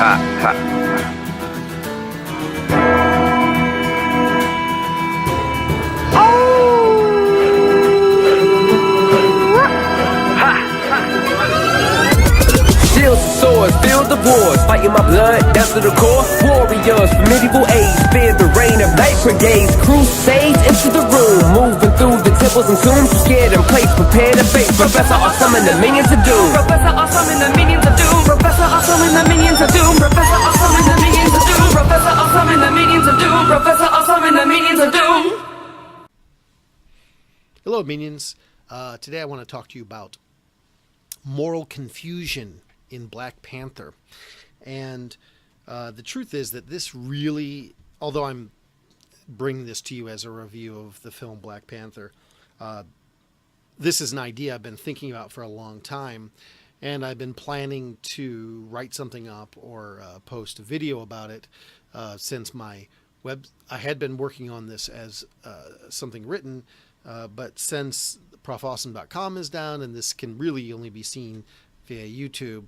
Shields and swords, fill the wars, fighting my blood down to the core. Warriors from medieval age, fear the reign of night brigades. Crusades into the room, moving through the temples and tombs. Scared and placed, prepare to face Professor Awesome and the minions of doom. Professor Awesome and the minions of doom. Professor Awesome and the minions of doom. Professor Awesome and the minions of doom. Professor Awesome and the minions of doom. Professor Awesome and the minions of doom. Hello, minions. Today I want to talk to you about moral confusion in Black Panther. And the truth is that this really, although I'm bringing this to you as a review of the film Black Panther, this is an idea I've been thinking about for a long time. And I've been planning to write something up or post a video about it since I had been working on this as something written, but since profawesome.com is down and this can really only be seen via YouTube,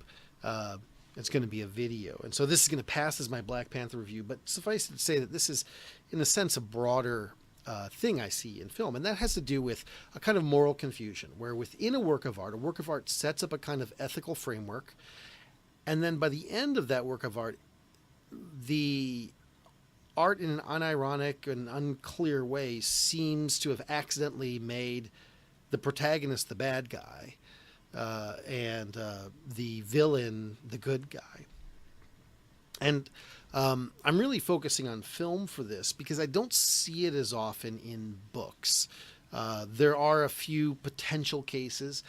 it's going to be a video. And so this is going to pass as my Black Panther review, but suffice it to say that this is, in a sense, a broader thing I see in film. And that has to do with a kind of moral confusion, where within a work of art sets up a kind of ethical framework. And then by the end of that work of art, the art in an unironic and unclear way seems to have accidentally made the protagonist the bad guy, and the villain the good guy. And I'm really focusing on film for this because I don't see it as often in books. There are a few potential cases.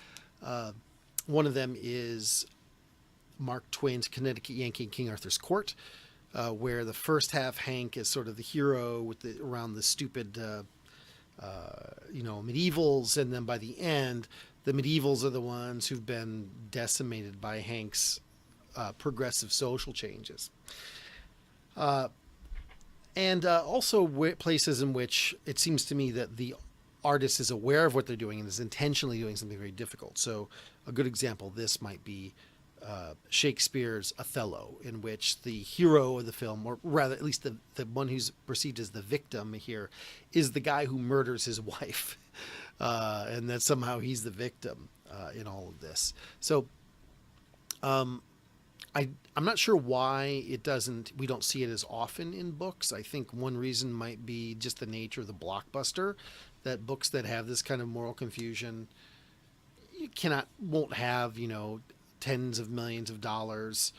One of them is Mark Twain's Connecticut Yankee in King Arthur's Court, where the first half Hank is sort of the hero with around the stupid medievals, and then by the end the medievals are the ones who've been decimated by Hank's progressive social changes, and also places in which it seems to me that the artist is aware of what they're doing and is intentionally doing something very difficult. So a good example of this might be Shakespeare's Othello, in which the hero of the film, or rather at least the one who's perceived as the victim here, is the guy who murders his wife, and that somehow he's the victim in all of this. So I'm not sure why we don't see it as often in books. I think one reason might be just the nature of the blockbuster, that books that have this kind of moral confusion won't have, tens of millions of dollars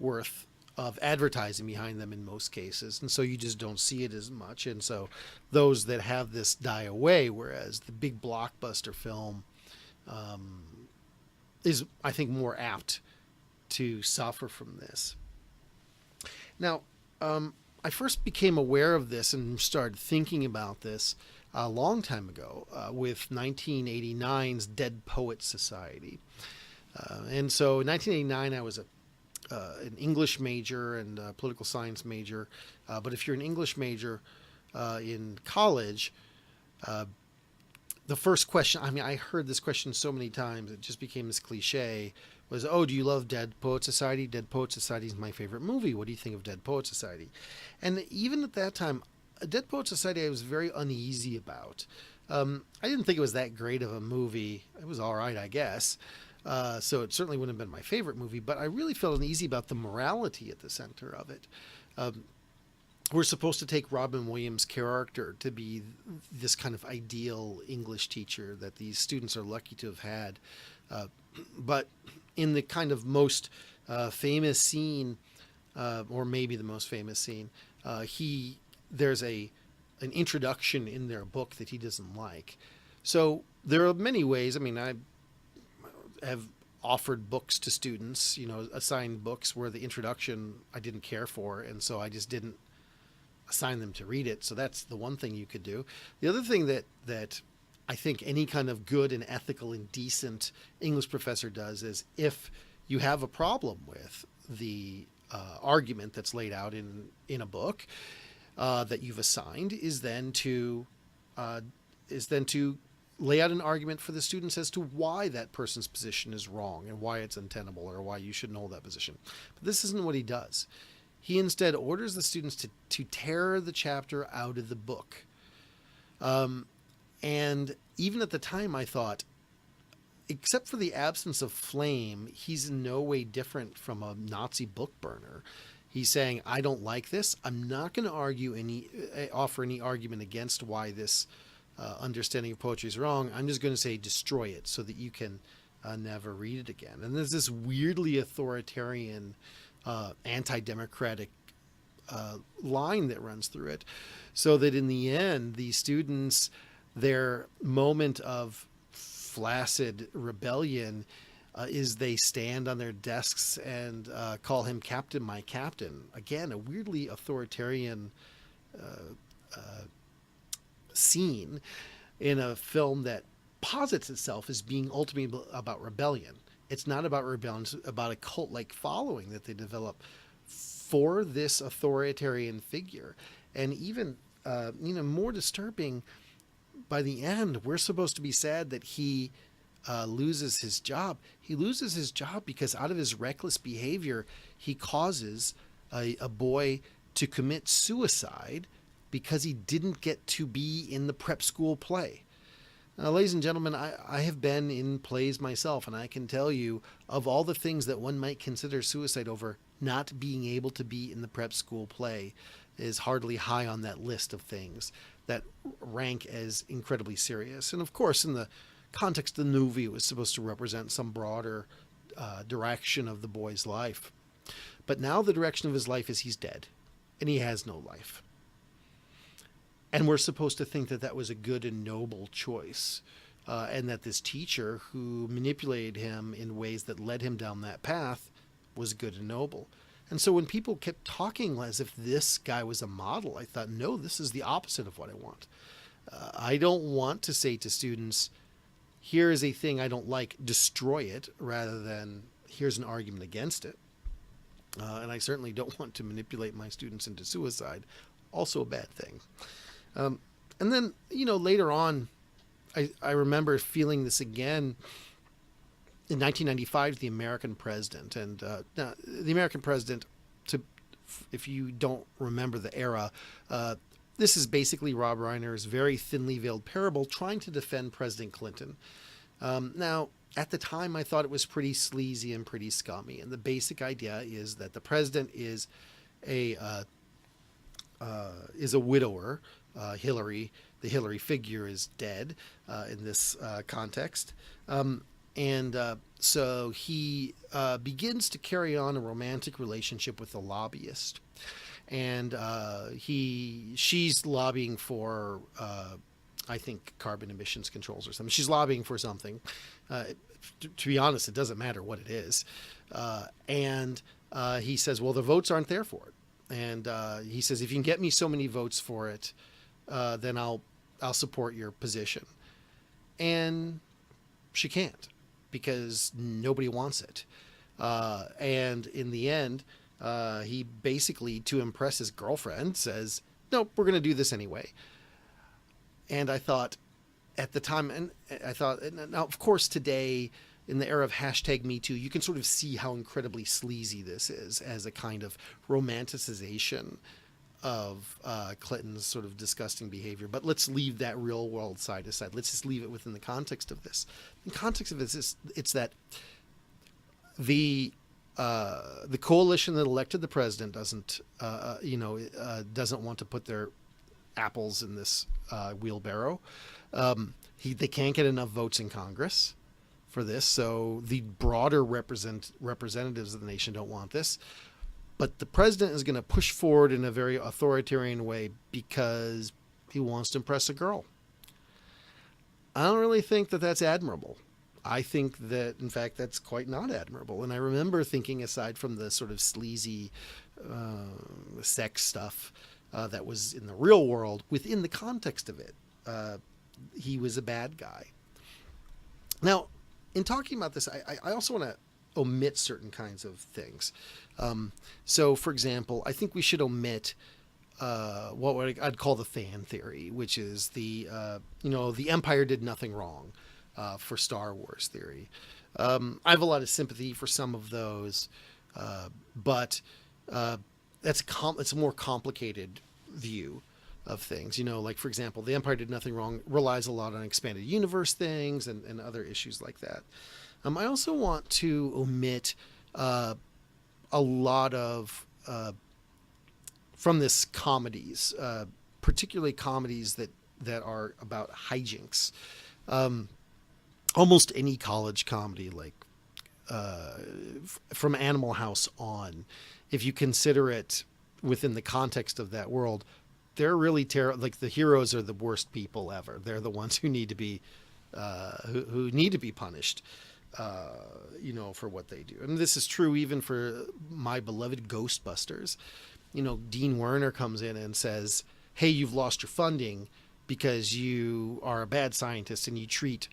worth of advertising behind them in most cases. And so you just don't see it as much. And so those that have this die away, whereas the big blockbuster film is, I think, more apt to suffer from this. Now, I first became aware of this and started thinking about this a long time ago with 1989's Dead Poets Society. And so in 1989, I was an English major and a political science major. But if you're an English major in college, the first question, I heard this question so many times, it just became this cliche, was, oh, do you love Dead Poets Society? Dead Poets Society is my favorite movie. What do you think of Dead Poets Society? And even at that time, Dead Poets Society I was very uneasy about. I didn't think it was that great of a movie. It was all right, I guess. So it certainly wouldn't have been my favorite movie, but I really felt uneasy about the morality at the center of it. We're supposed to take Robin Williams' character to be this kind of ideal English teacher that these students are lucky to have had. But in the kind of most famous scene, or maybe the most famous scene, there's an introduction in their book that he doesn't like. So there are many ways. I have offered books to students, assigned books where the introduction I didn't care for, and so I just didn't assign them to read it. So that's the one thing you could do. The other thing that I think any kind of good and ethical and decent English professor does is, if you have a problem with the argument that's laid out in a book that you've assigned, is then to lay out an argument for the students as to why that person's position is wrong and why it's untenable or why you shouldn't hold that position. But this isn't what he does. He instead orders the students to tear the chapter out of the book. And even at the time, I thought, except for the absence of flame, he's in no way different from a Nazi book burner. He's saying, I don't like this. I'm not going to offer any argument against why this understanding of poetry is wrong. I'm just going to say destroy it so that you can never read it again. And there's this weirdly authoritarian, anti-democratic line that runs through it, so that in the end, the students, their moment of flaccid rebellion is they stand on their desks and call him Captain, my Captain. Again, a weirdly authoritarian scene in a film that posits itself as being ultimately about rebellion. It's not about rebellion, it's about a cult-like following that they develop for this authoritarian figure. And even, more disturbing, by the end, we're supposed to be sad that he loses his job. He loses his job because out of his reckless behavior, he causes a boy to commit suicide because he didn't get to be in the prep school play. Now, ladies and gentlemen, I have been in plays myself, and I can tell you, of all the things that one might consider suicide over, not being able to be in the prep school play is hardly high on that list of things that rank as incredibly serious. And of course, in the context of the movie, it was supposed to represent some broader direction of the boy's life. But now the direction of his life is he's dead, and he has no life. And we're supposed to think that that was a good and noble choice, and that this teacher who manipulated him in ways that led him down that path was good and noble. And so when people kept talking as if this guy was a model, I thought, no, this is the opposite of what I want. I don't want to say to students, here is a thing I don't like, destroy it, rather than here's an argument against it. And I certainly don't want to manipulate my students into suicide. Also a bad thing. And then, later on, I remember feeling this again in 1995, the American President. And now, the American President, if you don't remember the era, this is basically Rob Reiner's very thinly veiled parable trying to defend President Clinton. Now, at the time, I thought it was pretty sleazy and pretty scummy. And the basic idea is that the president is a widower. The Hillary figure is dead in this context. So he begins to carry on a romantic relationship with a lobbyist. And she's lobbying for, I think, carbon emissions controls or something. She's lobbying for something. To be honest, it doesn't matter what it is. And he says, well, the votes aren't there for it. And he says, if you can get me so many votes for it, then I'll support your position. And she can't, because nobody wants it. And in the end, he basically, to impress his girlfriend, says, nope, we're going to do this anyway. And I thought at the time, and I thought, now, of course, today, in the era of #MeToo, you can sort of see how incredibly sleazy this is as a kind of romanticization of Clinton's sort of disgusting behavior. But let's leave that real world side aside. Let's just leave it within the context of this. The context of this is it's that the coalition that elected the president doesn't want to put their apples in this wheelbarrow. They can't get enough votes in Congress for this, so the broader representatives of the nation don't want this. But the president is going to push forward in a very authoritarian way because he wants to impress a girl. I don't really think that that's admirable. I think that, in fact, that's quite not admirable. And I remember thinking, aside from the sort of sleazy sex stuff that was in the real world, within the context of it, he was a bad guy. Now, in talking about this, I also want to omit certain kinds of things. So, for example, I think we should omit what would I'd call the fan theory, which is the Empire did nothing wrong for Star Wars theory. I have a lot of sympathy for some of those, but it's a more complicated view of things. Like for example, the Empire did nothing wrong relies a lot on expanded universe things and other issues like that. I also want to omit a lot of from this comedies, particularly comedies that are about hijinks. Almost any college comedy, like from Animal House on, if you consider it within the context of that world, they're really terrible. Like the heroes are the worst people ever. They're the ones who need to be who need to be punished. For what they do. And this is true even for my beloved Ghostbusters. Dean Werner comes in and says, hey, you've lost your funding because you are a bad scientist and you treat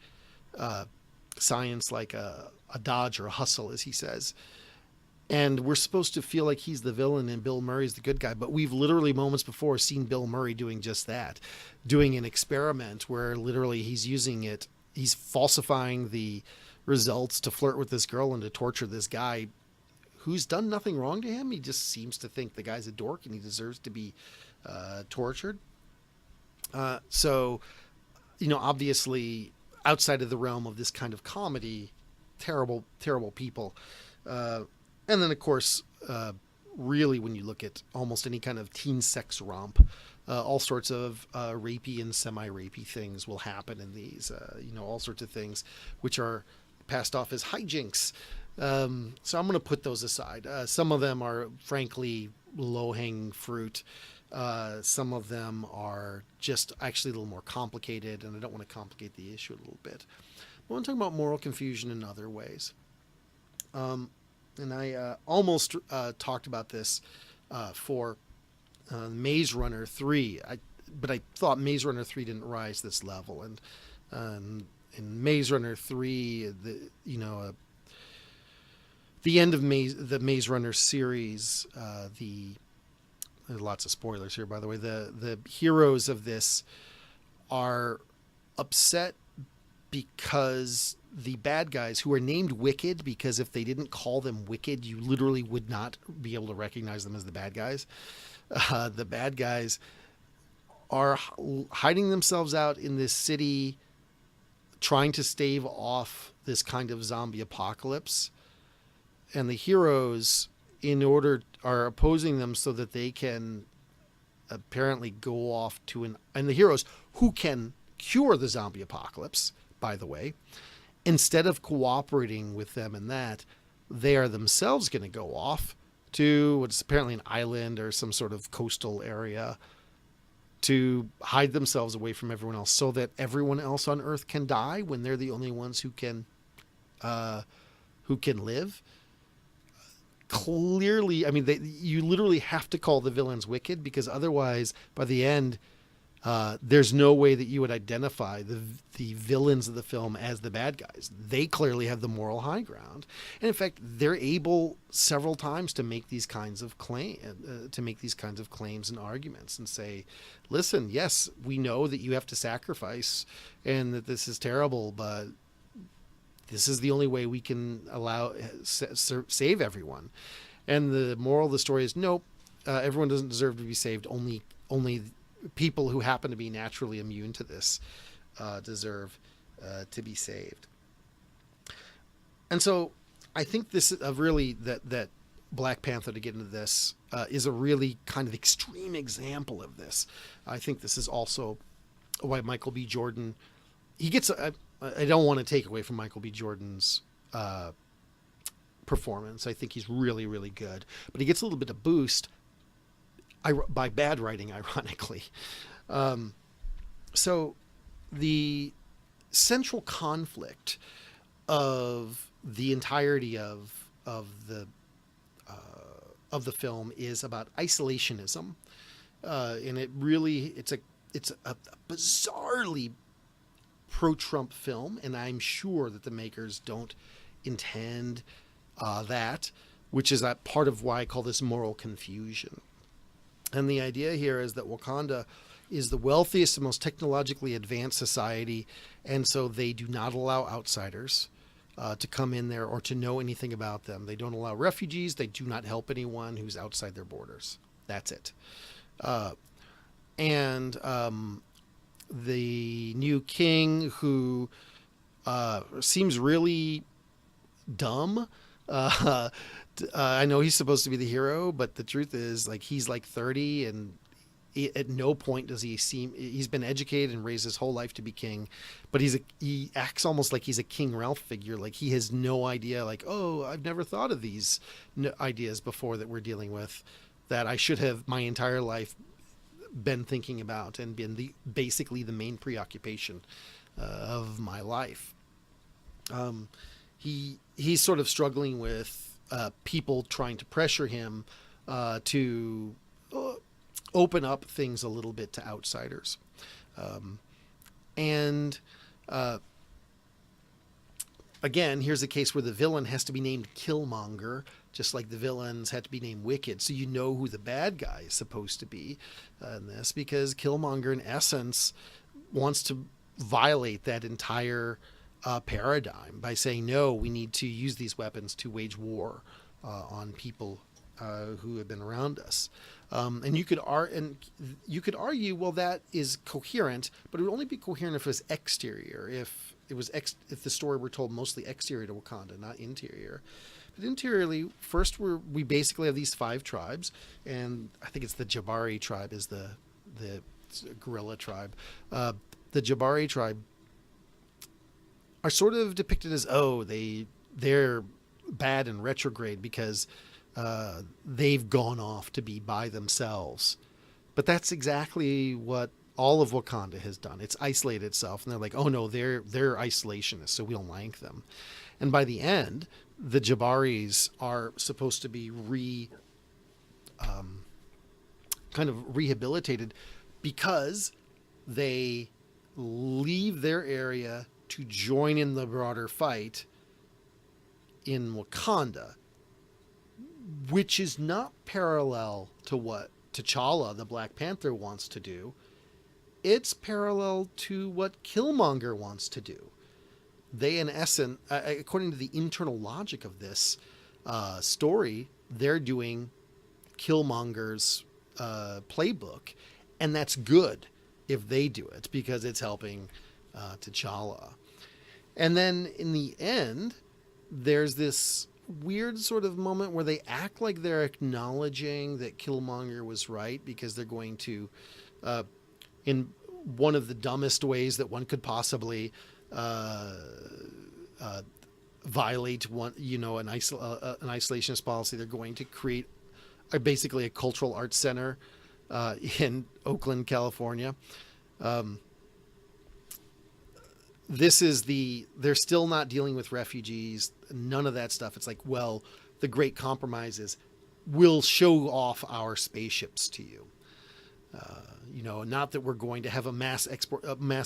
science like a dodge or a hustle, as he says. And we're supposed to feel like he's the villain and Bill Murray's the good guy. But we've literally moments before seen Bill Murray doing just that, doing an experiment where literally he's falsifying the results to flirt with this girl and to torture this guy who's done nothing wrong to him. He just seems to think the guy's a dork and he deserves to be tortured. So, obviously outside of the realm of this kind of comedy, terrible, terrible people. And then of course, really when you look at almost any kind of teen sex romp, all sorts of rapey and semi-rapey things will happen in these, all sorts of things which are passed off as hijinks. So I'm going to put those aside. Some of them are frankly low-hanging fruit. Some of them are just actually a little more complicated, and I don't want to complicate the issue a little bit. I want to talk about moral confusion in other ways. And I almost talked about this for Maze Runner 3, but I thought Maze Runner 3 didn't rise this level. And in Maze Runner 3, the end of the Maze Runner series, there's lots of spoilers here, by the way. The heroes of this are upset because the bad guys, who are named Wicked, because if they didn't call them Wicked, you literally would not be able to recognize them as the bad guys. The bad guys are hiding themselves out in this city, trying to stave off this kind of zombie apocalypse. And the heroes, are opposing them so that they can apparently go off and the heroes who can cure the zombie apocalypse, by the way, instead of cooperating with them in that, they are themselves going to go off to what's apparently an island or some sort of coastal area to hide themselves away from everyone else so that everyone else on Earth can die when they're the only ones who can live. Clearly, I mean, you literally have to call the villains Wicked, because otherwise, by the end, there's no way that you would identify the villains of the film as the bad guys. They clearly have the moral high ground, and in fact, they're able several times to make these kinds of claims and arguments, and say, "Listen, yes, we know that you have to sacrifice, and that this is terrible, but this is the only way we can save everyone." And the moral of the story is, nope, everyone doesn't deserve to be saved. Only people who happen to be naturally immune to this deserve to be saved. And so I think this is that Black Panther, to get into this, is a really kind of extreme example of this. I think this is also why Michael B. Jordan, I don't want to take away from Michael B. Jordan's performance. I think he's really, really good. But he gets a little bit of boost by bad writing, ironically. So the central conflict of the entirety of the film is about isolationism, and it's a bizarrely pro-Trump film, and I'm sure that the makers don't intend that, which is part of why I call this moral confusion. And the idea here is that Wakanda is the wealthiest and most technologically advanced society, and so they do not allow outsiders to come in there or to know anything about them. They don't allow refugees. They do not help anyone who's outside their borders. That's it. And the new king, who seems really dumb. I know he's supposed to be the hero, but the truth is, like, he's like 30, and at no point does he seem. He's been educated and raised his whole life to be king, but he acts almost like he's a King Ralph figure. Like, he has no idea. Like, oh, I've never thought of these ideas before that we're dealing with, that I should have my entire life been thinking about and been basically the main preoccupation of my life. He's sort of struggling with people trying to pressure him to open up things a little bit to outsiders. And again, here's a case where the villain has to be named Killmonger, just like the villains had to be named Wicked. So you know who the bad guy is supposed to be in this, because Killmonger, in essence, wants to violate that entire paradigm by saying, no, we need to use these weapons to wage war on people who have been around us. And you could argue, well, that is coherent, but it would only be coherent if it was exterior, if the story were told mostly exterior to Wakanda, not interior. But interiorly, first we basically have these 5 tribes, and I think it's the Jabari tribe is the gorilla tribe. The Jabari tribe are sort of depicted as, they're bad and retrograde because they've gone off to be by themselves. But that's exactly what all of Wakanda has done. It's isolated itself, and they're like, oh no, they're isolationists, so we don't like them. And by the end, the Jabaris are supposed to be kind of rehabilitated, because they leave their area to join in the broader fight in Wakanda, which is not parallel to what T'Challa, the Black Panther, wants to do. It's parallel to what Killmonger wants to do. They, in essence, according to the internal logic of this story, they're doing Killmonger's playbook, and that's good if they do it, because it's helping T'Challa. And then in the end, there's this weird sort of moment where they act like they're acknowledging that Killmonger was right, because they're going to, in one of the dumbest ways that one could possibly violate an isolationist policy, they're going to create basically a cultural arts center in Oakland, California. They're still not dealing with refugees, none of that stuff. It's like, well, the great compromise is, we'll show off our spaceships to you. Not that we're going to have a mass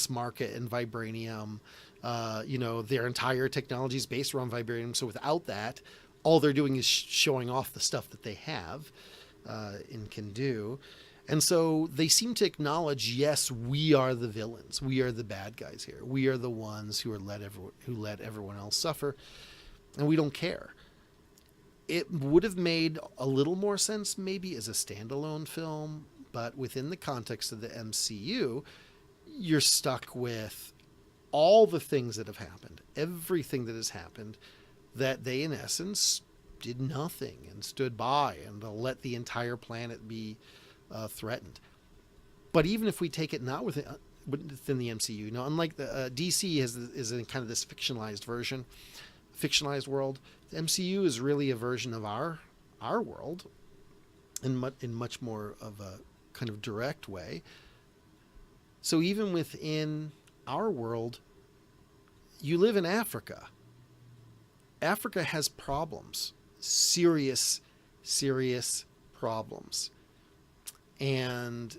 market in vibranium. Their entire technology is based around vibranium. So without that, all they're doing is showing off the stuff that they have and can do. And so they seem to acknowledge, yes, we are the villains. We are the bad guys here. We are the ones who let everyone else suffer, and we don't care. It would have made a little more sense maybe as a standalone film, but within the context of the MCU, you're stuck with all the things that have happened, everything that has happened, that they, in essence, did nothing and stood by and let the entire planet be threatened. But even if we take it not within the MCU, unlike the DC is in kind of this fictionalized world, the MCU is really a version of our world in much more of a kind of direct way. So even within our world, you live in Africa. Africa has problems, serious problems. And,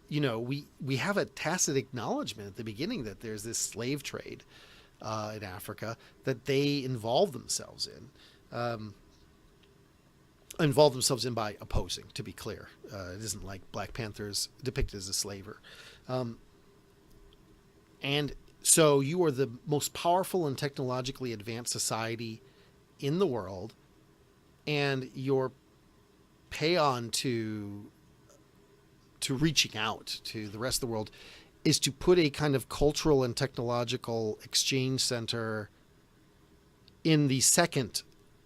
we have a tacit acknowledgement at the beginning that there's this slave trade in Africa that they involve themselves in. involve themselves in by opposing, to be clear. It isn't like Black Panther's depicted as a slaver. And so you are the most powerful and technologically advanced society in the world, and your payon to reaching out to the rest of the world is to put a kind of cultural and technological exchange center in the second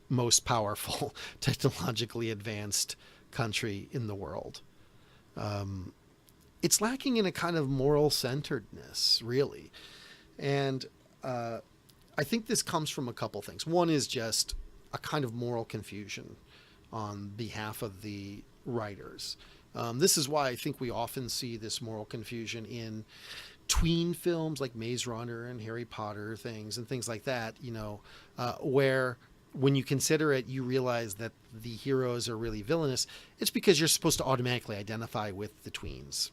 most powerful, technologically advanced country in the world. It's lacking in a kind of moral centeredness, really. And I think this comes from a couple things. One is just a kind of moral confusion on behalf of the writers. This is why I think we often see this moral confusion in tween films like Maze Runner and Harry Potter things and things like that, where when you consider it, you realize that the heroes are really villainous. It's because you're supposed to automatically identify with the tweens,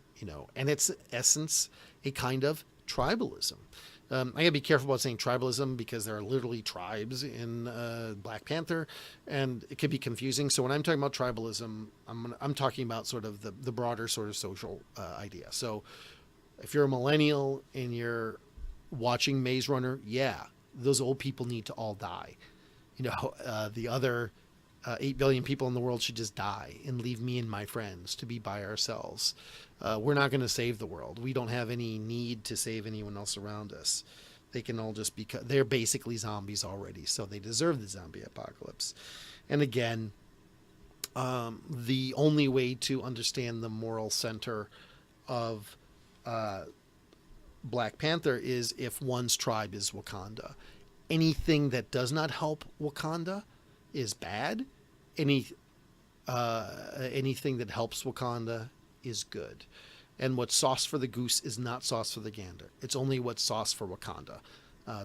and it's in essence a kind of tribalism. I gotta be careful about saying tribalism because there are literally tribes in Black Panther, and it could be confusing. So when I'm talking about tribalism, I'm talking about sort of the broader sort of social idea. So if you're a millennial and you're watching Maze Runner, yeah, those old people need to all die. The other 8 billion people in the world should just die and leave me and my friends to be by ourselves. We're not going to save the world. We don't have any need to save anyone else around us. They can all just they're basically zombies already, so they deserve the zombie apocalypse. And again, the only way to understand the moral center of Black Panther is if one's tribe is Wakanda. Anything that does not help Wakanda is bad. Anything that helps Wakanda is good. And what's sauce for the goose is not sauce for the gander. It's only what's sauce for Wakanda.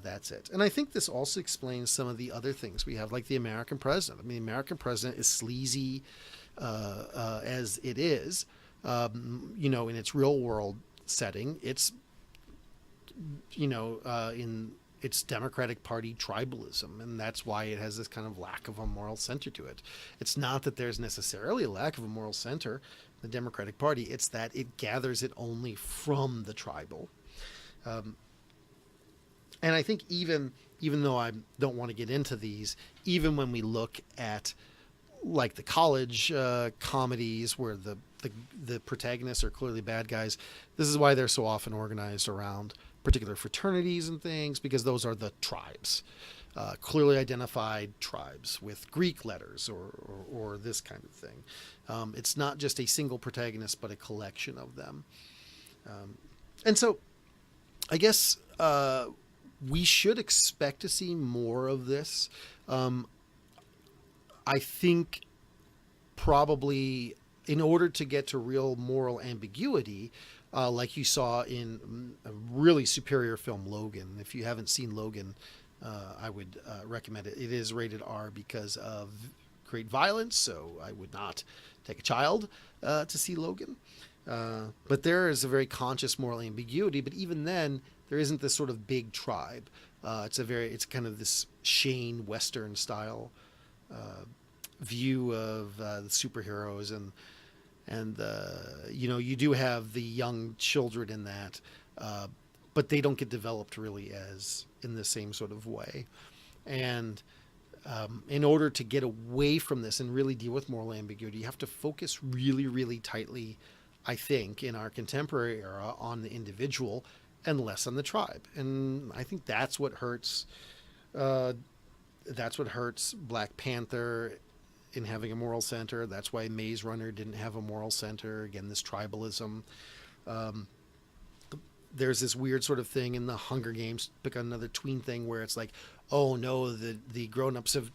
That's it. And I think this also explains some of the other things we have, like the American president. I mean, the American president is sleazy as it is, in its real world setting. It's, in its Democratic Party tribalism, and that's why it has this kind of lack of a moral center to it. It's not that there's necessarily a lack of a moral center in the Democratic Party, it's that it gathers it only from the tribal. And I think even though I don't want to get into these, even when we look at like the college comedies where the protagonists are clearly bad guys, this is why they're so often organized around particular fraternities and things, because those are the tribes, clearly identified tribes with Greek letters or this kind of thing. It's not just a single protagonist, but a collection of them. And so I guess we should expect to see more of this. I think probably in order to get to real moral ambiguity, like you saw in a really superior film, Logan. If you haven't seen Logan, I would recommend it. It is rated R because of great violence, so I would not take a child to see Logan. But there is a very conscious moral ambiguity, but even then, there isn't this sort of big tribe. It's kind of this Shane Western style view of the superheroes, and you do have the young children in that, but they don't get developed really as in the same sort of way. And in order to get away from this and really deal with moral ambiguity, you have to focus really, really tightly, I think, in our contemporary era on the individual and less on the tribe. And I think that's what hurts. That's what hurts Black Panther in having a moral center. That's why Maze Runner didn't have a moral center. Again, this tribalism. There's this weird sort of thing in the Hunger Games, pick another tween thing, where it's like, oh no, the grown-ups have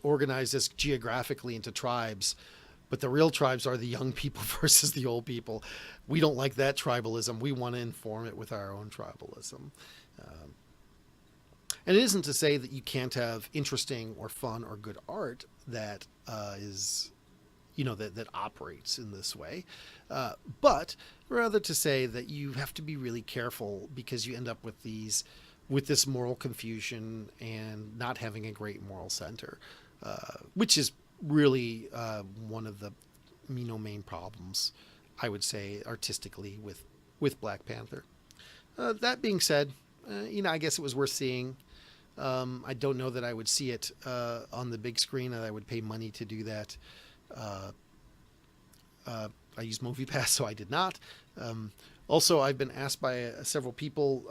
organized this geographically into tribes, but the real tribes are the young people versus the old people. We don't like that tribalism. We want to inform it with our own tribalism. And it isn't to say that you can't have interesting or fun or good art that is, that operates in this way. But rather to say that you have to be really careful because you end up with this moral confusion and not having a great moral center, which is really one of the main problems, I would say, artistically with Black Panther. That being said, I guess it was worth seeing. I don't know that I would see it on the big screen, and I would pay money to do that. I used MoviePass, so I did not. Also, I've been asked by several people.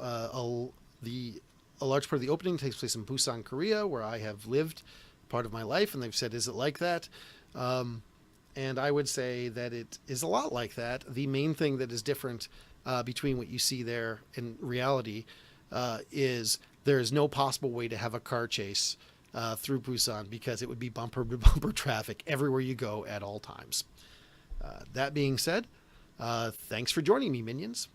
A large part of the opening takes place in Busan, Korea, where I have lived part of my life, and they've said, "Is it like that?" And I would say that it is a lot like that. The main thing that is different between what you see there in reality is there is no possible way to have a car chase through Busan, because it would be bumper to bumper traffic everywhere you go at all times. That being said, thanks for joining me, minions.